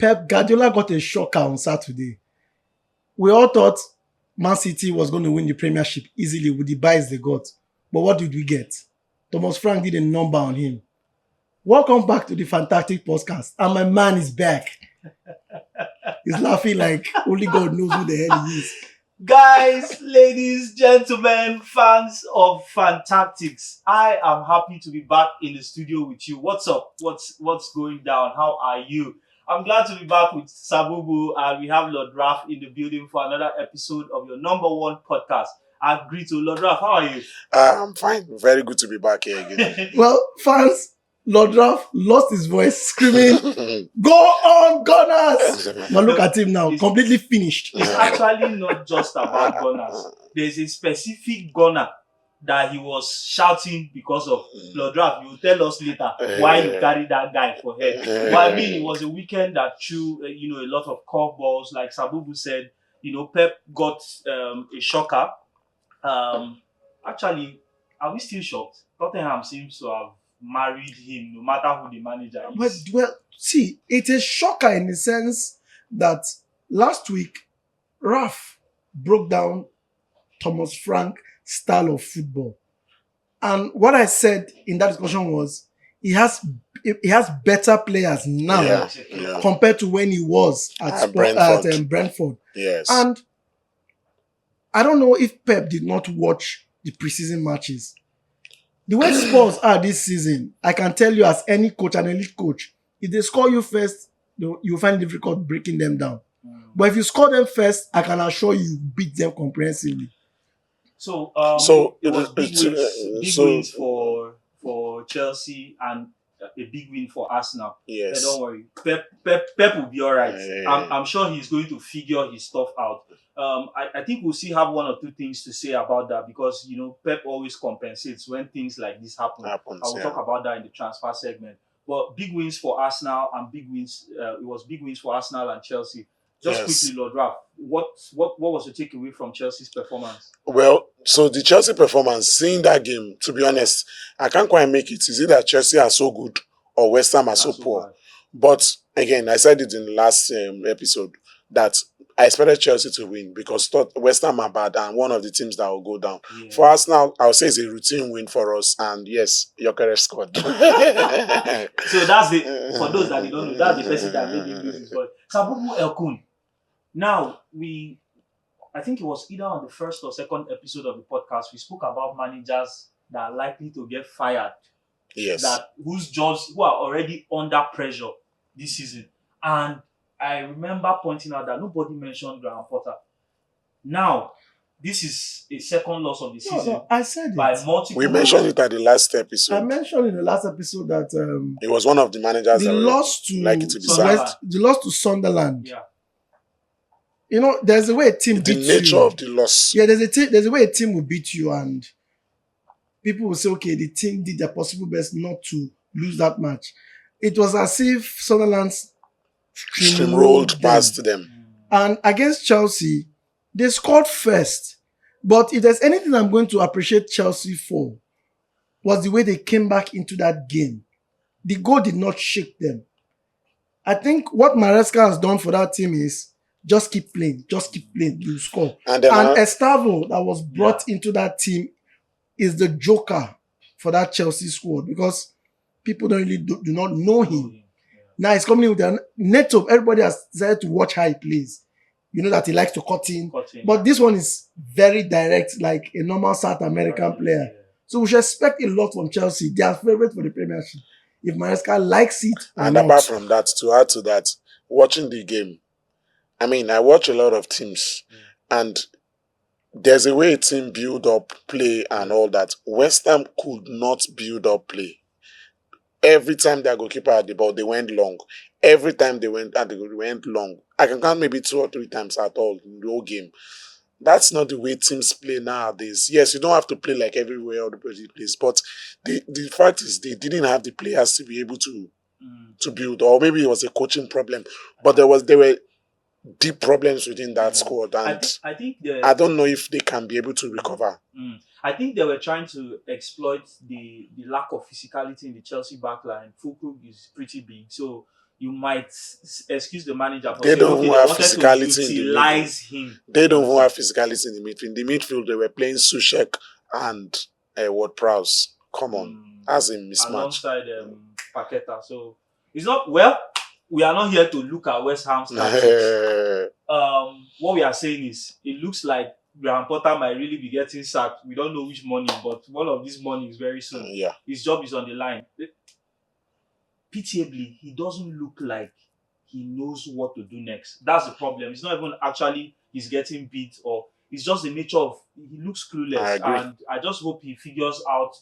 Pep Guardiola got a shocker on Saturday. We all thought Man City was going to win the Premiership easily with the buys they got. But what did we get? Thomas Frank did a number on him. Welcome back to the Fantastic Podcast. And my man is back. He's laughing like only God knows who the hell he is. Guys, ladies, gentlemen, fans of Fantastics, I am happy to be back in the studio with you. What's up? What's going down? How are you? I'm glad to be back with Sabubu, and we have Lord Raf in the building for another episode of your number one podcast. I agree to Lord Raf. How are you? I'm fine. Very good to be back here again. Well, fans, Lord Raf lost his voice screaming, "Go on, Gunners!" But look at him now, completely finished. It's actually not just about Gunners. There's a specific Gunner that he was shouting because of. Lord Raf, you will tell us later why you carried that guy for head. But I mean, it was a weekend that threw, a lot of curveballs. Like Sabubu said, Pep got a shocker. Actually, are we still shocked? Tottenham seems to have married him, no matter who the manager is. Well, see, it's a shocker in the sense that last week, Raf broke down Thomas Frank style of football. And what I said in that discussion was he has better players now compared to when he was at Brentford. Yes. And I don't know if Pep did not watch the preseason matches. The way Spurs are this season, I can tell you as any coach, an elite coach, if they score you first, you'll find it difficult breaking them down. But if you score them first, I can assure you beat them comprehensively. So it was big wins for Chelsea and a big win for Arsenal. Yes. Don't worry, Pep will be all right. I'm sure he's going to figure his stuff out. I think we'll see have one or two things to say about that because Pep always compensates when things like this happen. I will talk about that in the transfer segment. But big wins for Arsenal and big wins. It was big wins for Arsenal and Chelsea. Just quickly, Lord Raf, what was your takeaway from Chelsea's performance? Well, so the Chelsea performance, seeing that game, to be honest, I can't quite make it. Is it that Chelsea are so good or West Ham are so poor? Bad. But again, I said it in the last episode that I expected Chelsea to win because West Ham are bad and one of the teams that will go down. Yeah. For us now, I would say it's a routine win for us. And yes, Gyökeres scored. So that's for those that don't know, that's the person that made the business. But Sabubu Elkun. Now, I think it was either on the first or second episode of the podcast, we spoke about managers that are likely to get fired. Yes. Who are already under pressure this season. And I remember pointing out that nobody mentioned Graham Potter. Now, this is a second loss of the season. No, I said it. By multiple. We mentioned it at the last episode. I mentioned in the last episode that it was one of the managers the loss to Sunderland. Yeah. There's a way a team beats you. The nature of the loss. Yeah, there's a way a team will beat you, and people will say, okay, the team did their possible best not to lose that match. It was as if Sunderland steamrolled past them. And against Chelsea, they scored first. But if there's anything I'm going to appreciate Chelsea for, was the way they came back into that game. The goal did not shake them. I think what Maresca has done for that team is just keep playing, you score. And Estavo, that was brought into that team, is the joker for that Chelsea squad because people do not know him. Now he's coming in with a net of everybody has decided to watch how he plays. You know that he likes to cut in. But this one is very direct, like a normal South American player. Yeah. So we should expect a lot from Chelsea. They are favorite for the Premiership. If Maresca likes it or and not. Apart from that, to add to that, watching the game, I mean, I watch a lot of teams, and there's a way a team build up play and all that. West Ham could not build up play. Every time their goalkeeper had the ball, they went long. Every time they went long. I can count maybe 2 or 3 times at all in the whole game. That's not the way teams play nowadays. Yes, you don't have to play like everywhere or the place, but the fact is they didn't have the players to be able to build, or maybe it was a coaching problem. But there were deep problems within that squad, and I don't know if they can be able to recover. I think they were trying to exploit the lack of physicality in the Chelsea backline. Fulkrug is pretty big, so you might excuse the manager for They saying, don't okay, even they have wanted to physicality in the middle. utilize him. They don't even have physicality in the midfield. In the midfield, they were playing Sushek and Ward Prowse. Come on, that's a mismatch. Alongside Paqueta. So it's not well. We are not here to look at West Ham statistics. What we are saying is, it looks like Graham Potter might really be getting sacked. We don't know which morning, but one of these mornings very soon. Yeah. His job is on the line. Pitiably, he doesn't look like he knows what to do next. That's the problem. It's not even actually he's getting beat, or it's just the nature of he looks clueless. And I just hope he figures out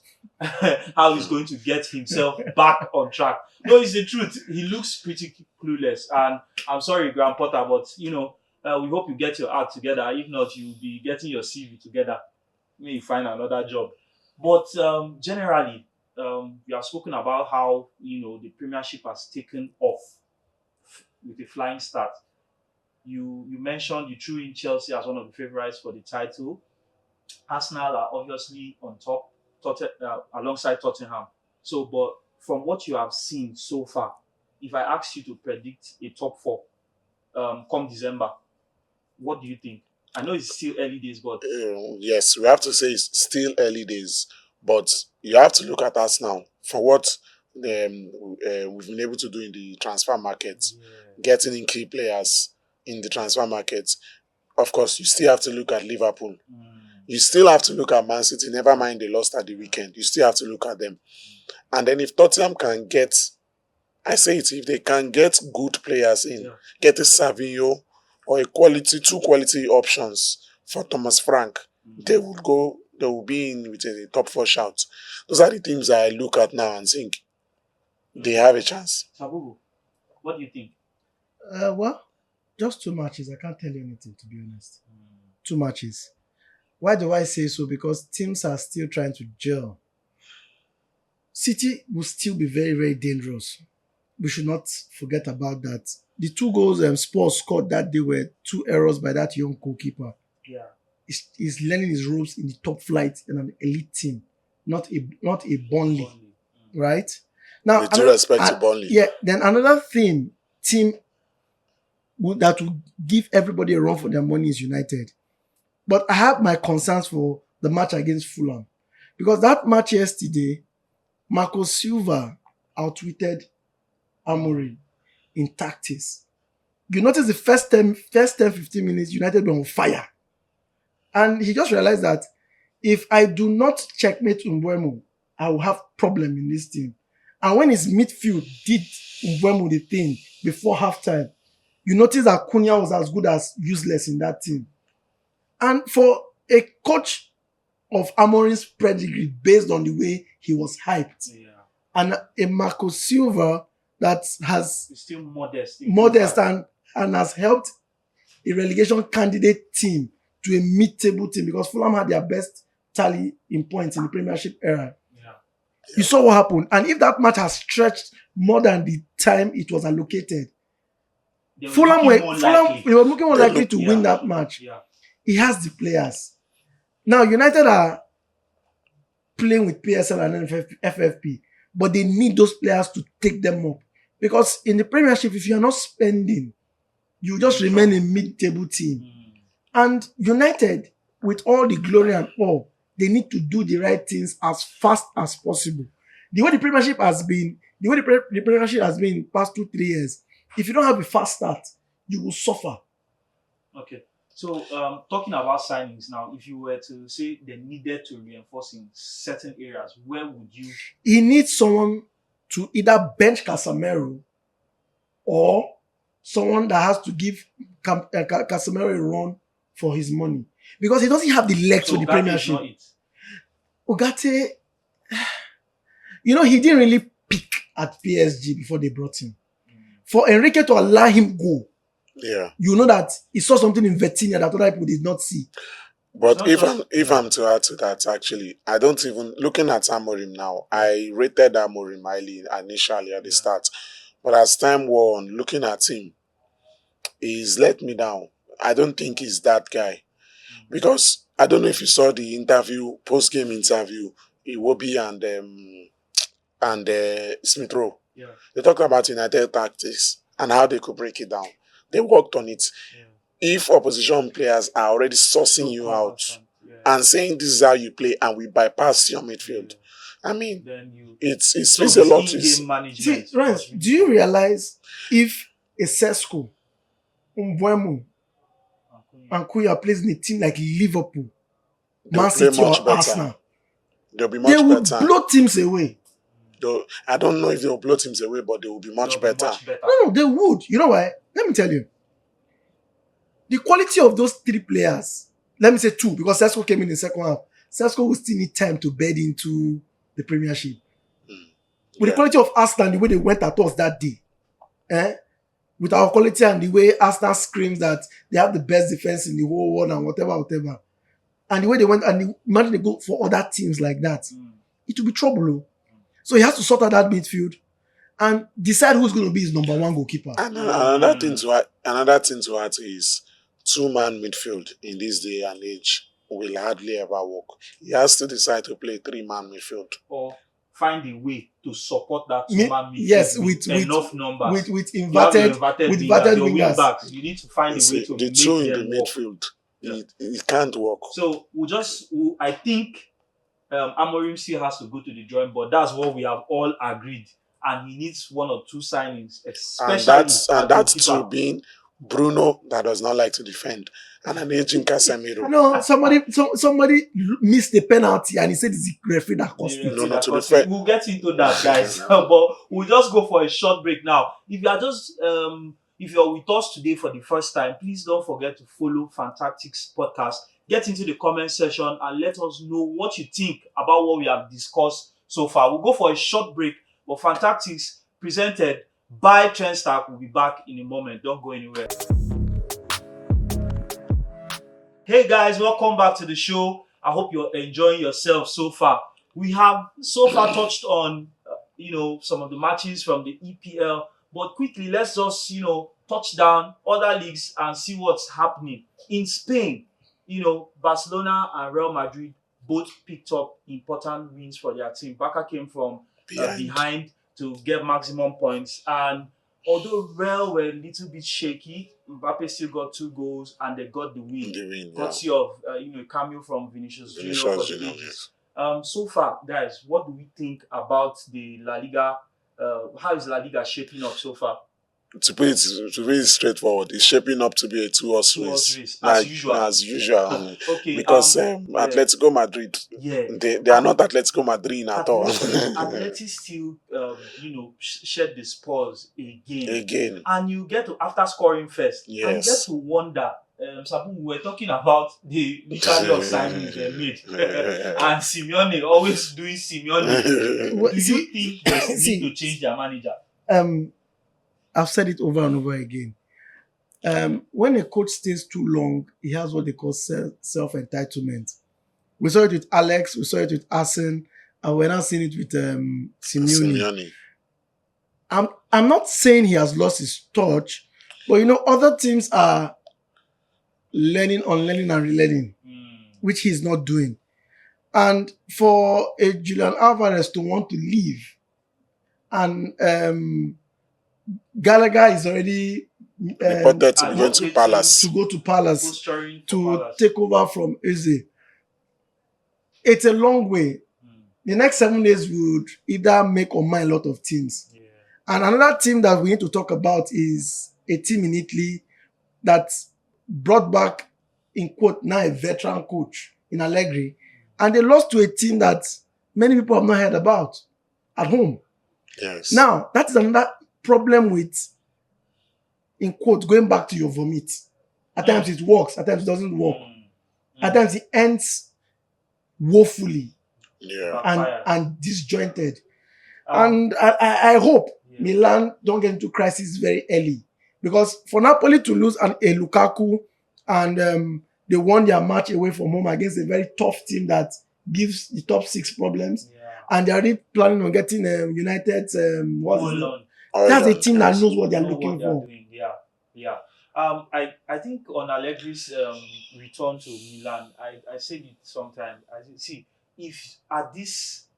how he's going to get himself back on track. No, it's the truth. He looks pretty clueless. And I'm sorry, Graham Potter, but we hope you get your act together. If not, you'll be getting your CV together. Maybe find another job. But generally, we have spoken about how the Premiership has taken off with a flying start. You mentioned you threw in Chelsea as one of the favourites for the title. Arsenal are obviously on top, alongside Tottenham. So, but from what you have seen so far, if I ask you to predict a top four come December, what do you think? I know it's still early days, but yes, we have to say it's still early days, but you have to look at us now for what we've been able to do in the transfer market, getting in key players in the transfer market. Of course, you still have to look at Liverpool. You still have to look at Man City. Never mind they lost at the weekend. You still have to look at them. And then if Tottenham can get, I say it, if they can get good players in, get a Savinho or two quality options for Thomas Frank, they will be in with a top four shout. Those are the teams I look at now and think they have a chance. Sabubu, what do you think? Well, just 2 matches. I can't tell you anything, to be honest. 2 matches. Why do I say so? Because teams are still trying to gel. City will still be very, very dangerous. We should not forget about that. The 2 goals Spurs scored that day were 2 errors by that young goalkeeper. Yeah. He's learning his ropes in the top flight in an elite team, not a Burnley. Right? Now, with due respect to Burnley. Yeah, then another team that will give everybody a run for their money is United. But I have my concerns for the match against Fulham. Because that match yesterday, Marco Silva outwitted Amorim in tactics. You notice the first 10, 15 minutes, United were on fire. And he just realized that if I do not checkmate Mbeumo, I will have problem in this team. And when his midfield did Mbeumo the thing before halftime, you notice that Cunha was as good as useless in that team. And for a coach of Amorim's pedigree, based on the way he was hyped, and a Marco Silva that has still modest and has helped a relegation candidate team to a mid-table team, because Fulham had their best tally in points in the Premiership era. You saw what happened. And if that match has stretched more than the time it was allocated, Fulham were looking more likely to win that match. He has the players. Now, United are playing with PSL and FFP, but they need those players to take them up. Because in the Premiership, if you're not spending, you just remain a mid-table team. And United, with all the glory and all, they need to do the right things as fast as possible. The way the Premiership has been, the Premiership has been in the past 2-3 years, if you don't have a fast start, you will suffer. Okay. So, talking about signings now, if you were to say they needed to reinforce in certain areas, where would you? He needs someone to either bench Casemiro or someone that has to give Casemiro a run for his money. Because he doesn't have the legs for the Premiership. Ugarte, he didn't really peak at PSG before they brought him. For Enrique to allow him go, you know that he saw something in Vitinha that other people did not see. But if I'm to add to that, actually, I don't even, looking at Amorim now, I rated Amorim highly initially at the start. But as time wore on, looking at him, he's let me down. I don't think he's that guy. Because I don't know if you saw the interview, post-game interview, Iwobi and Smith Rowe. Yeah. They talked about United tactics and how they could break it down. They worked on it. Yeah. If opposition players are already sourcing So you out cumbersome. Yeah. and saying this is how you play and we bypass your midfield, Yeah. I mean, Then you. it So speaks a his lot to in-game See, management. Rance, was really do you good. realize if a Sesko, Mbwemo, and Kuya plays in a team like Liverpool, they'll Man play City, or much better. Arsenal, They'll be they much will better. blow teams away. Though I don't know if they'll blow teams away, but they will be much They'll be better. much better. No, they would. You know why? Let me tell you. The quality of those three players, let me say two, because Sesko came in the second half. Sesko will still need time to bed into the Premiership. With the Yeah. quality of Arsenal, the way they went at us that day, with our quality and the way Arsenal screams that they have the best defense in the whole world and whatever, and the way they went, and imagine they go for other teams like that, it will be trouble. Oh. So he has to sort out that midfield and decide who's going to be his number one goalkeeper. And another thing to add is 2-man midfield in this day and age will hardly ever work. He has to decide to play 3-man midfield. Or find a way to support that Me- two-man midfield yes, with enough numbers. with You have your inverted your wingers. wing-backs. You need to find a way to The make two in the them work. midfield, Yeah. it can't work. So I think Amorim still has to go to the drawing board. That's what we have all agreed. And he needs one or two signings, especially And that's goalkeeper. to being Bruno that does not like to defend and an aging Casemiro. No, somebody missed the penalty and he said it's the referee that cost Yeah, it. No, to be because fair. we'll get into that, guys. But we'll just go for a short break now. If you are just if you're with us today for the first time, please don't forget to follow Fantactics Podcast. Get into the comment section and let us know what you think about what we have discussed so far. We'll go for a short break, but Fantactics presented by Trendstack will be back in a moment. Don't go anywhere. Hey guys, welcome back to the show. I hope you're enjoying yourself so far. We have so far touched on, some of the matches from the EPL, but quickly let's just, touch down other leagues and see what's happening. In Spain, Barcelona and Real Madrid both picked up important wins for their team. Barca came from behind to get maximum points, and although Real were a little bit shaky, Mbappe still got 2 goals and they got the win. Courtesy of a cameo from Vinicius Junior for the ages. So far, guys, what do we think about the La Liga? How is La Liga shaping up so far? To be straightforward, it's shaping up to be a 2-horse race. As usual. Okay. Because Atletico Madrid, they are not Atletico Madrid at all. Atleti still, shed the spurs again. And you get to, after scoring first, and you get to wonder. Sabu, we were talking about the kind of signings they made. And Simeone, always doing Simeone. Do you think they need to change their manager? I've said it over and over again. When a coach stays too long, he has what they call self-entitlement. We saw it with Alex, we saw it with Arsene, and we're now seeing it with Simeone. I'm not saying he has lost his touch, but other teams are learning, unlearning, and relearning, which he's not doing. And for a Julian Alvarez to want to leave, and Gallagher is already reported to go to Palace. To take over from Eze. It's a long way. The next 7 days would either make or mind a lot of teams. Yeah. And another team that we need to talk about is a team in Italy that brought back, in quote, now a veteran coach in Allegri. And they lost to a team that many people have not heard about at home. Yes. Now, that is another problem with, in quote, going back to your vomit. At times it works, at times it doesn't work. At times it ends woefully and disjointed. And I hope Milan don't get into crisis very early. Because for Napoli to lose a Lukaku and they won their match away from home against a very tough team that gives the top 6 problems. Yeah. And they're already planning on getting United's that's a team that knows what they're looking for. Yeah. I think on Allegri's return to Milan, I said it sometime. If at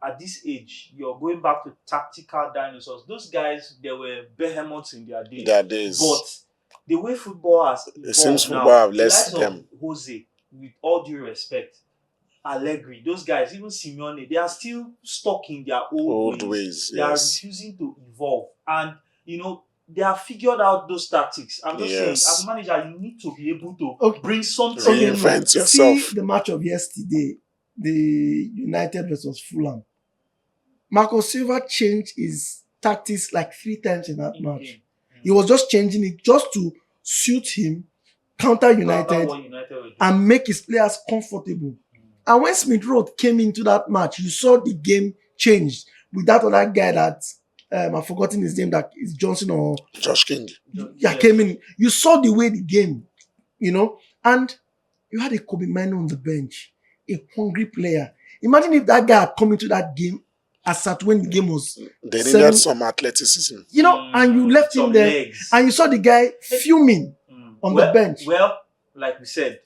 at this age, you're going back to tactical dinosaurs. Those guys, they were behemoths in their day. Their days. But the way football has It seems evolved now, football have the less likes them. of Jose, with all due respect, Allegri, those guys, even Simeone, they are still stuck in their old ways. They are refusing to evolve. And, they have figured out those tactics. I'm just saying, as a manager, you need to be able to bring something. Reinvent yourself. See the match of yesterday, the United versus Fulham. Marco Silva changed his tactics like 3 times in that match. He was just changing it just to suit him, counter United and make his players comfortable. And when Smith Rowe came into that match, you saw the game changed with that other guy that I've forgotten his name, that is Johnson or Josh King. Came in. You saw the way the game, and you had a Kobe Mino on the bench, a hungry player. Imagine if that guy had come into that game as at when the game was. They needed some athleticism. And you left him there, legs. And you saw the guy fuming on the bench. Well, like we said,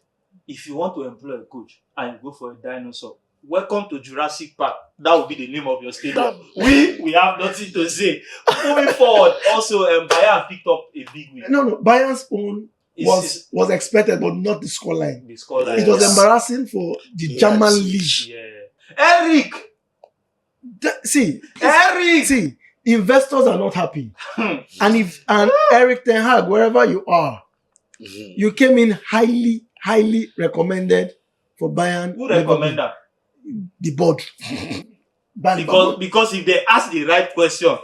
if you want to employ a coach and you go for a dinosaur, welcome to Jurassic Park. That will be the name of your stadium. We have nothing to say. Moving forward, also Bayern picked up a big win. No, Bayern's own was expected, but not the scoreline. It was embarrassing for the German league. Yeah. Eric! See, investors are not happy. and Eric Ten Hag, wherever you are, you came in highly recommended for Bayern. Who recommended that? The board. because if they ask the right question,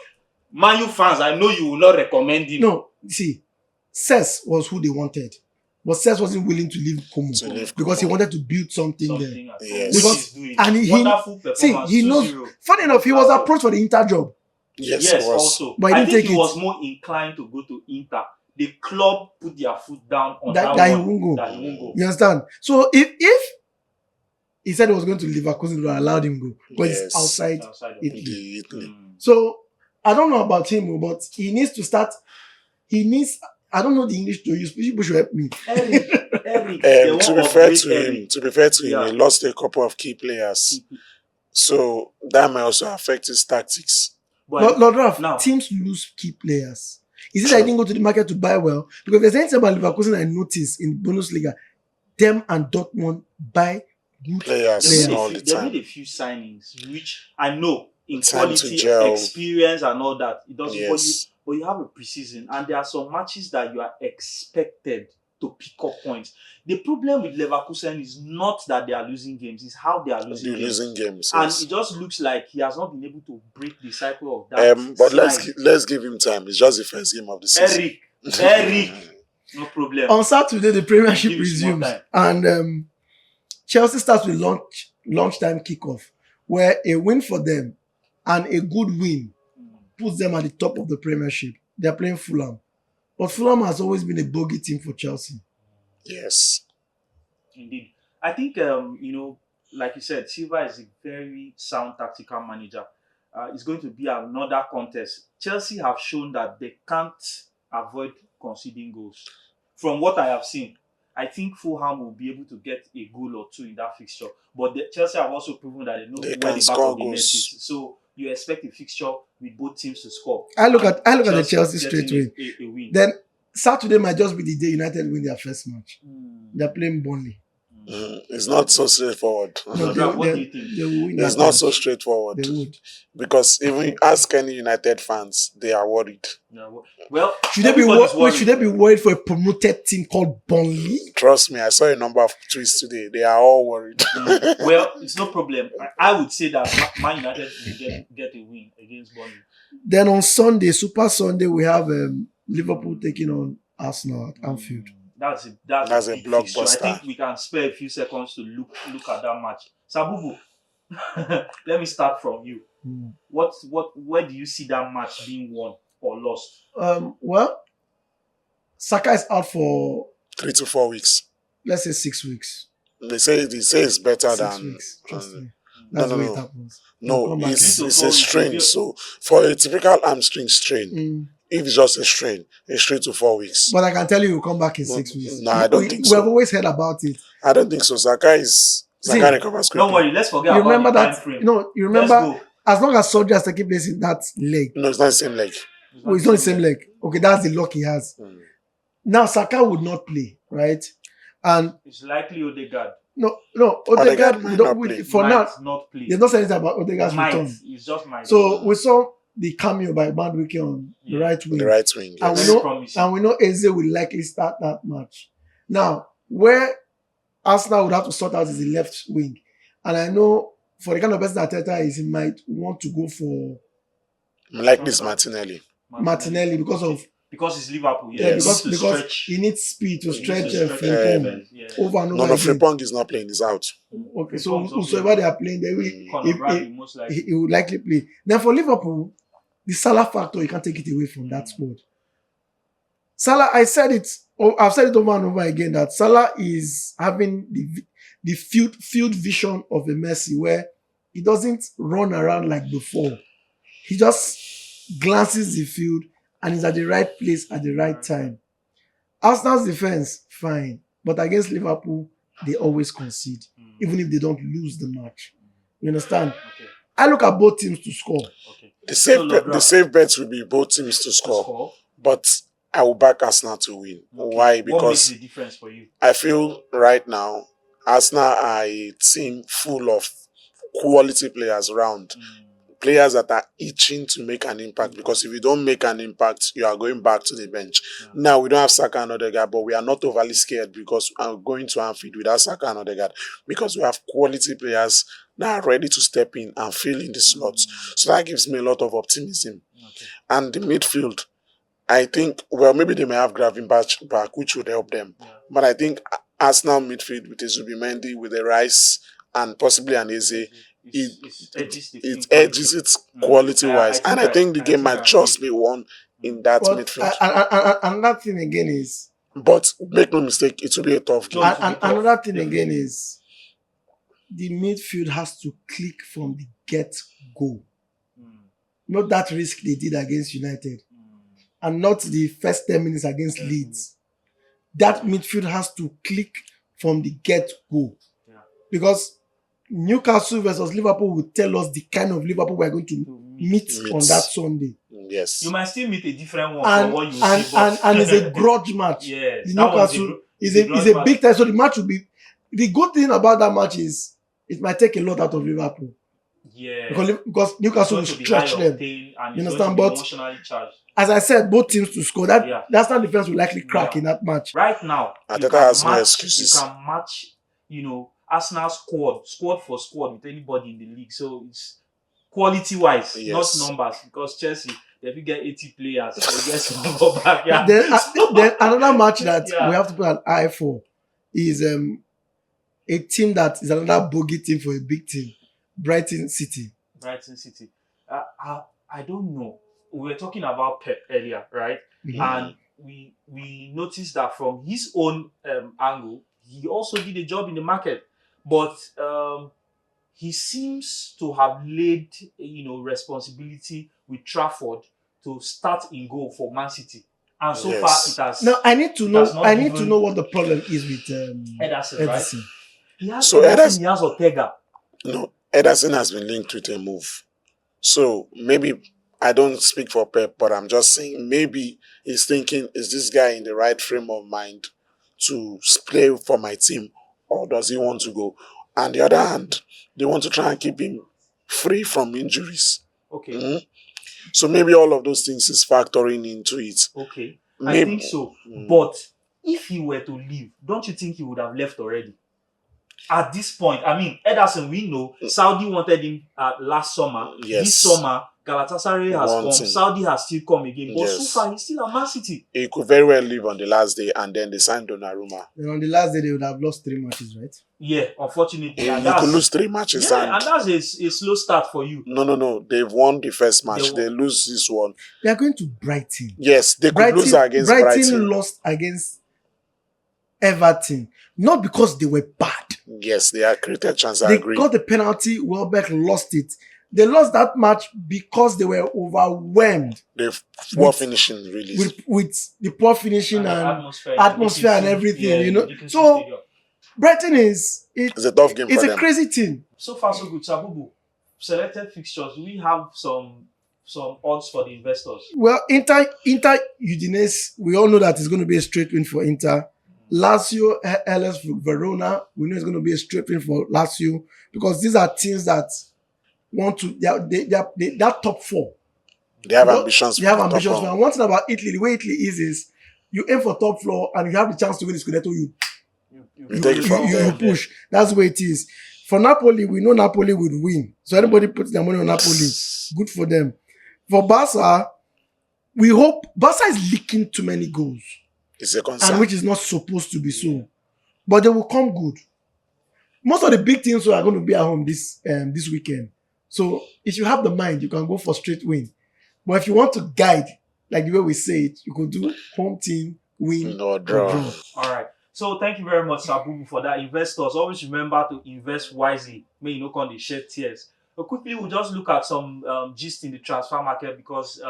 Man U fans, I know you will not recommend him. No, see, Cesc was who they wanted. But Cesc wasn't willing to leave Como because he wanted to build something there. Yes. Because, he knows. Funny enough, he was approached for the Inter job. Yes, also. But I think he was more inclined to go to Inter. The club put their foot down on that he won't go. You understand? So if he said he was going to Leverkusen, they allowed him go because it's outside Italy. So I don't know about him, but he needs to start. I don't know the English to use. People should help me. Eric, to be fair to him, he lost a couple of key players, so that may also affect his tactics. But Lord Ralph, teams lose key players. Is it that I didn't go to the market to buy well? Because there's anything about Leverkusen I noticed in Bundesliga, them and Dortmund buy good players all the time. They made a few signings, which I know in quality, experience, and all that. It doesn't. But you have a preseason, and there are some matches that you are expected to pick up points. The problem with Leverkusen is not that they are losing games; it's how they are losing games. And it just looks like he has not been able to break the cycle of that. But let's give him time. It's just the first game of the season. Eric, no problem. On Saturday, the Premiership resumes, and Chelsea starts with lunchtime kickoff, where a win for them and a good win puts them at the top of the Premiership. They're playing Fulham. But Fulham has always been a bogey team for Chelsea. Yes. Indeed. I think, like you said, Silva is a very sound tactical manager. It's going to be another contest. Chelsea have shown that they can't avoid conceding goals. From what I have seen, I think Fulham will be able to get a goal or two in that fixture. But Chelsea have also proven that they know where the back of the net is. So you expect a fixture with both teams to score. I look at the Chelsea straight win. A win. Then Saturday might just be the day United win their first match. They're playing Burnley. It's not so straightforward. No, what do you think? It's not so straightforward. They would. Because even ask any United fans, they are worried. Yeah, well, should they be worried for a promoted team called Burnley? Trust me, I saw a number of tweets today. They are all worried. Well, it's no problem. I would say that Man United will get a win against Burnley. Then on Sunday, Super Sunday, we have Liverpool taking on Arsenal at Anfield. That's a blockbuster. I think we can spare a few seconds to look at that match. Sabubu, let me start from you. Where do you see that match being won or lost? Well, Saka is out for 3 to 4 weeks. Let's say 6 weeks. They say it's better 6 than. weeks. Trust me. That's the way it happens. No, it's a strain. So for a typical hamstring strain, if it's just a strain, it's 3 to 4 weeks. But I can tell you, will come back in 6 weeks. No, I don't think so. We have always heard about it. I don't think so. Saka is See, Saka recovers quickly. Don't worry, let's forget you about remember the time that? frame. You Let's remember go. as long as surgery has taken place in that leg, No, it's not the same leg. it's not the same leg. Okay, that's the luck he has. Mm. Now Saka would not play, right? And It's likely Odegaard no, Odegaard Odegaard. might not play. For might now, not play. they've not said anything about Odegaard's Might. return. It's just might. So we saw the cameo by Madrid on the right wing, The right wing. and Yes. we know, promising. and we know Eze will likely start that match. Now, where Arsenal would have to sort out is the left wing, and I know for the kind of person that Arteta is, he might want to go for Like this Martinelli. Martinelli because it's Liverpool. Yeah, Yes. because he needs speed to stretch Frimpong. Frimpong over and over No, again. Frimpong is not playing. He's out. Okay, so Frimpong's not whosoever they are playing, Conor Bradley, most likely. he would likely play. Then for Liverpool, the Salah factor, you can't take it away from that squad. Salah, I've said it over and over again that Salah is having the field vision of a Messi, where he doesn't run around like before. He just glances the field and is at the right place at the right time. Arsenal's defense, fine, but against Liverpool, they always concede, even if they don't lose the match. You understand? Okay. I look at both teams to score. Okay. The safe bets will be both teams to score, but I will back Arsenal to win. Okay. Why? What makes Because the difference for you? I feel right now Arsenal are a team full of quality players around. Players that are itching to make an impact, because if you don't make an impact, you are going back to the bench. Yeah. Now, we don't have Saka and Odegaard, but we are not overly scared because I'm going to Anfield without Saka and Odegaard, because we have quality players that are ready to step in and fill in the slots. So that gives me a lot of optimism. Okay. And the midfield, I think, well, maybe they may have Gravenberch back, which would help them. Yeah. But I think Arsenal midfield with a Zubimendi, with a Rice, and possibly an Eze, it edges it quality-wise. And I think the game might just be won in that midfield. Another thing again is... But make no mistake, it will be a tough game. Another thing again is the midfield has to click from the get-go. Not that risk they did against United. And not the first 10 minutes against Leeds. That midfield has to click from the get-go. Yeah. Because Newcastle versus Liverpool will tell us the kind of Liverpool we're going to meet on that Sunday. Yes. You might still meet a different one And, from what you and, see. But and it's a grudge match. Yes, The that was Newcastle is is a big time. So the match will be... The good thing about that match is it might take a lot out of Liverpool. Yeah. Because Newcastle will stretch them. You understand? But emotionally charged. as I said, both teams to score. That's not defense will likely crack in that match. Right now, Arteta has no excuses. You can match, Arsenal squad for squad with anybody in the league. So it's quality wise, not numbers. Because Chelsea, if you get 80 players, they get some more back. Yeah. Then another match that we have to put an eye for is a team that is another bogey team for a big team, Brighton City. I don't know. We were talking about Pep earlier, right? Mm-hmm. And we noticed that from his own angle, he also did a job in the market, but he seems to have laid responsibility with Trafford to start in goal for Man City, and so far it has. Now I need to know what the problem is with Ederson. Right? He has Ederson, he has Ortega. No, Ederson has been linked with a move, so maybe. I don't speak for Pep, but I'm just saying maybe he's thinking, is this guy in the right frame of mind to play for my team, or does he want to go? On the other hand, they want to try and keep him free from injuries. Okay. Mm-hmm. So maybe all of those things is factoring into it. Okay. Maybe. I think so. But if he were to leave, don't you think he would have left already? At this point, I mean, Ederson, we know Saudi wanted him last summer. Yes. This summer, Galatasaray has come. Saudi has still come again. But so far, he's still at Man City. He could very well leave on the last day, and then they signed Donnarumma. And on the last day, they would have lost 3 matches, right? Yeah, unfortunately. You could lose 3 matches. Yeah, and that's a slow start for you. No. They've won the first match. They lose this one. They are going to Brighton. Yes, they could lose against Brighton. Brighton lost against Everton. Not because they were bad. Yes, they had created chance. They got the penalty. Welbeck lost it. They lost that match because they were overwhelmed. The poor finishing, really. With the poor finishing and atmosphere and everything, Yeah, So Brighton is It's a tough game it's for a them. crazy team. So far, so good. Sabubu, selected fixtures. Do we have some odds for the investors? Well, Inter Udinese, we all know that it's going to be a straight win for Inter. Lazio, LS Verona, we know it's going to be a straight win for Lazio because these are teams that want to they are top four. They have Because ambitions. They have for the top ambitions. run. And one thing about Italy, the way Italy is you aim for top floor and you have the chance to win the Scudetto, You take it from there. you push. That's the way it is. For Napoli, we know Napoli would win. So anybody puts their money on Napoli, good for them. For Barca, we hope Barca is leaking too many goals, It's a and concern. which is not supposed to be so. But they will come good. Most of the big teams are going to be at home this weekend. So if you have the mind, you can go for straight win. But if you want to guide, like the way we say it, you could do home team win No or draw. draw. All right. So thank you very much, Sabubu, for that. Investors, always remember to invest wisely. May you not on the shed tears. But quickly, we'll just look at some gist in the transfer market because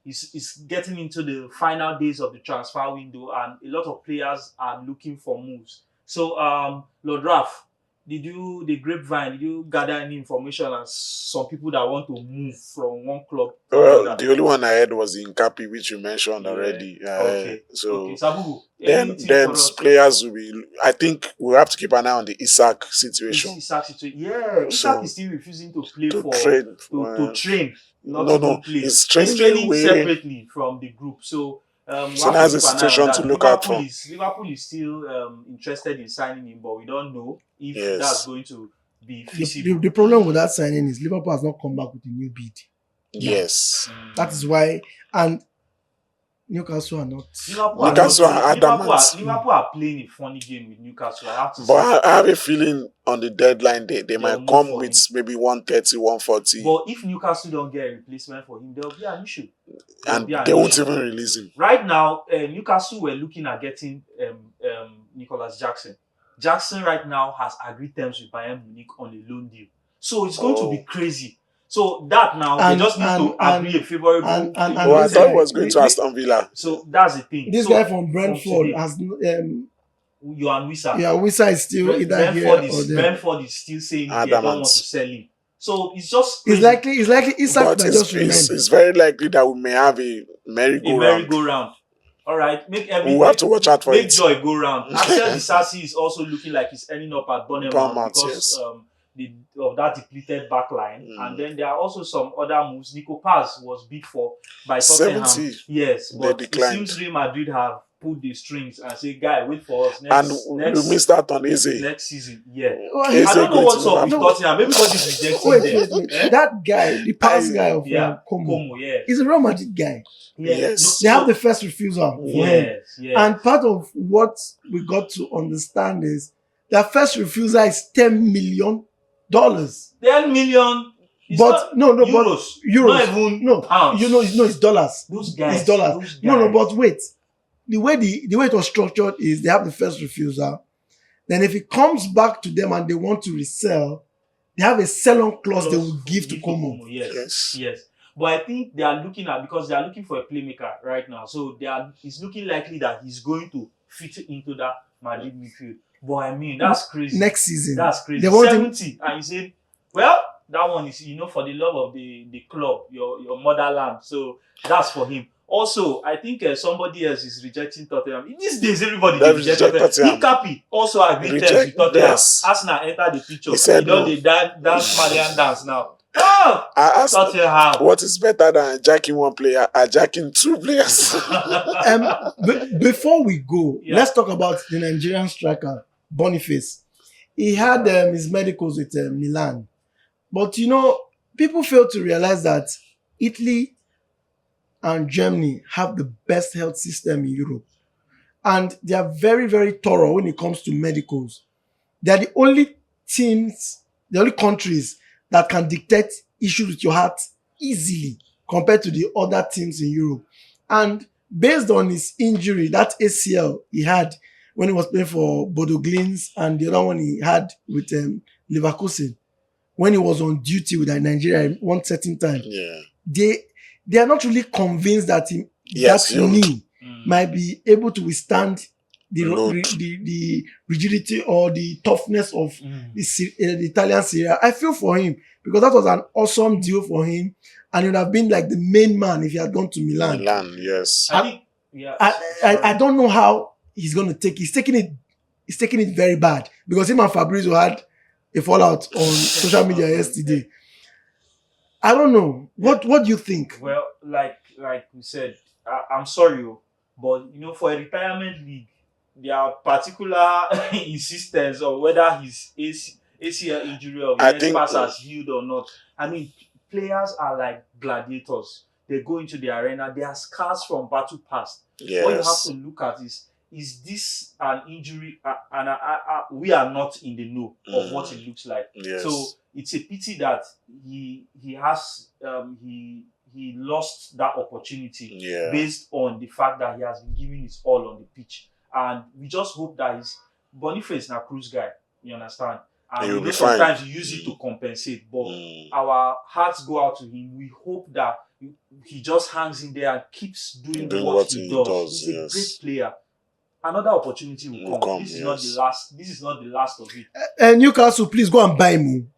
it's getting into the final days of the transfer window and a lot of players are looking for moves. So, Lord Raf, the grapevine, did you gather any information on some people that want to move from one club to Well, another? the only one I had was in Incapi, which you mentioned Yeah. already. Okay. So Okay, Sabubu, then anything for us? players will be. I think we'll have to keep an eye on the Isak situation. Isak situation. Yeah, Isak So, is still refusing to play to for train. to train, not No, to no, play. he's He's training away. separately from the group. So we So have that's to a keep an eye on situation that. to look out for. Liverpool is still interested in signing him, but we don't know if Yes. that's going to be The feasible. problem with that signing is Liverpool has not come back with a new bid. Yes. That is why, and Newcastle are not. Newcastle are adamant. Liverpool are playing a funny game with Newcastle. I have to say. But I have a feeling on the deadline they They'll might move come for with him. maybe 130, 140, But if Newcastle don't get a replacement for him, there'll be an issue. and they won't even release him. Right now, Newcastle were looking at getting Nicholas Jackson. Jackson right now has agreed terms with Bayern Munich on a loan deal. So it's going to be crazy. So that now, they just need to agree a favorable... Oh, I thought it was going to Aston Villa. So that's the thing. This guy from Brentford has Johan Wissa. Yeah, Wissa is still either here or there. Brentford is still saying they don't want to sell him. So it's just crazy. It's likely Isak but might just remain. It's very likely that we may have a merry-go-round. All right, we'll have to watch out for make it. Joy go round. Axel Disasi is also looking like he's ending up at Bournemouth because of that depleted back line. And then there are also some other moves. Nico Paz was bid for by Tottenham. 70. Yes, but it seems Real Madrid have pulled the strings and say, "Guy, wait for us next." We missed out on Eze next season. Yeah, Well, I don't know what's up with Tottenham. Maybe because he's rejecting them. That guy, the Paz guy of Como, he's a Real Madrid guy. Yes. They have the first refusal. Yes. And part of what we got to understand is their first refusal is $10 million. 10 million. But euros. Not even pounds. It's dollars. Those guys. It's dollars. No, but wait. The way it was structured is they have the first refusal. Then if it comes back to them and they want to resell, they have a sell-on clause they will give to Como. Yes. But I think they are looking for a playmaker right now. So it's looking likely that he's going to fit into that Madrid midfield. But I mean, that's crazy. Next season. That's crazy. 70. And you say, well, that one is, for the love of the club, your motherland. So that's for him. Also, I think somebody else is rejecting Tottenham. These days, everybody rejects Tottenham. Incapi also agreed terms with Tottenham. Yes. Arsenal entered the picture. He said they dance Malian dance now. Oh! I asked Tottenham. What is better than jacking one player? Jacking two players. Before we go, let's talk about the Nigerian striker, Boniface. He had his medicals with Milan. But, people fail to realize that Italy and Germany have the best health system in Europe. And they are very, very thorough when it comes to medicals. They are the only countries that can dictate issues with your heart easily compared to the other teams in Europe. And based on his injury, that ACL he had when he was playing for Bodo Glimt and the other one he had with Leverkusen, when he was on duty with Nigeria one certain time, they are not really convinced that that knee might be able to withstand Load. the rigidity or the toughness of the Italian Serie A. I feel for him because that was an awesome deal for him, and he would have been like the main man if he had gone to Milan. Milan, yes. I think, yeah. I don't know how he's going to take. He's taking it very bad because him and Fabrizio had a fallout on social media yesterday. I don't know. What do you think? Well, like we said, I'm sorry, but for a retirement league, there are particular insistence on whether his ACL injury or his pass has healed or not. I mean, players are like gladiators. They go into the arena. They are scars from battle past. Yes. What you have to look at is this an injury? And we are not in the know of what it looks like. Yes. So it's a pity that he lost that opportunity based on the fact that he has been giving his all on the pitch. And we just hope that Boniface is a cruise guy. You understand? And sometimes you use it to compensate. But our hearts go out to him. We hope that he just hangs in there and keeps doing what he does. He's a great player. Another opportunity will come. This is not the last. This is not the last of it. Newcastle, please go and buy him.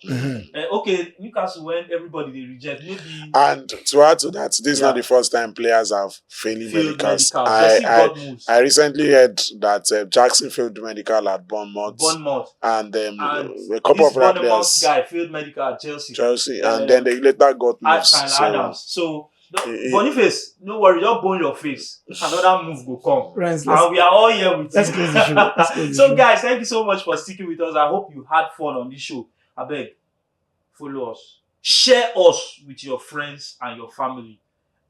Okay, Newcastle, when everybody they reject, maybe. And to add to that, this is not the first time players have failing medicals. I recently heard that Jackson failed medical at Bournemouth. And a couple of other players. Guy failed medical at Chelsea. And then they later got moves. Adams. So Boniface, no worry, just bone your face. Another move will come. And we are all here with you. So guys, thank you so much for sticking with us. I hope you had fun on this show. I beg, follow us. Share us with your friends and your family.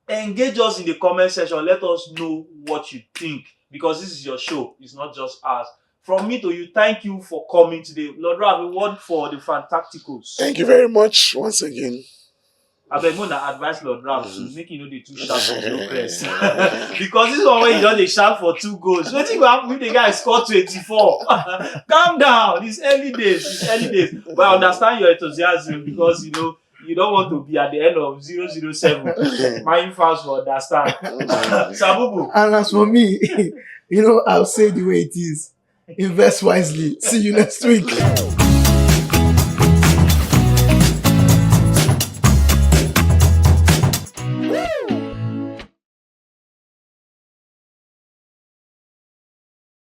Engage us in the comment section. Let us know what you think. Because this is your show. It's not just us. From me to you, thank you for coming today. Lord, I have a word for the Fantasticals. Thank you very much once again. I beg you to advise Lord Ralph to make you know the 2 shots for no press. Because this one when you don't shout for 2 goals. What you happen if the guy scored 24? Calm down. It's early days. But I understand your enthusiasm because you don't want to be at the end of 007. My fans will understand. Sabubu. And as for me, I'll say the way it is. Invest wisely. See you next week.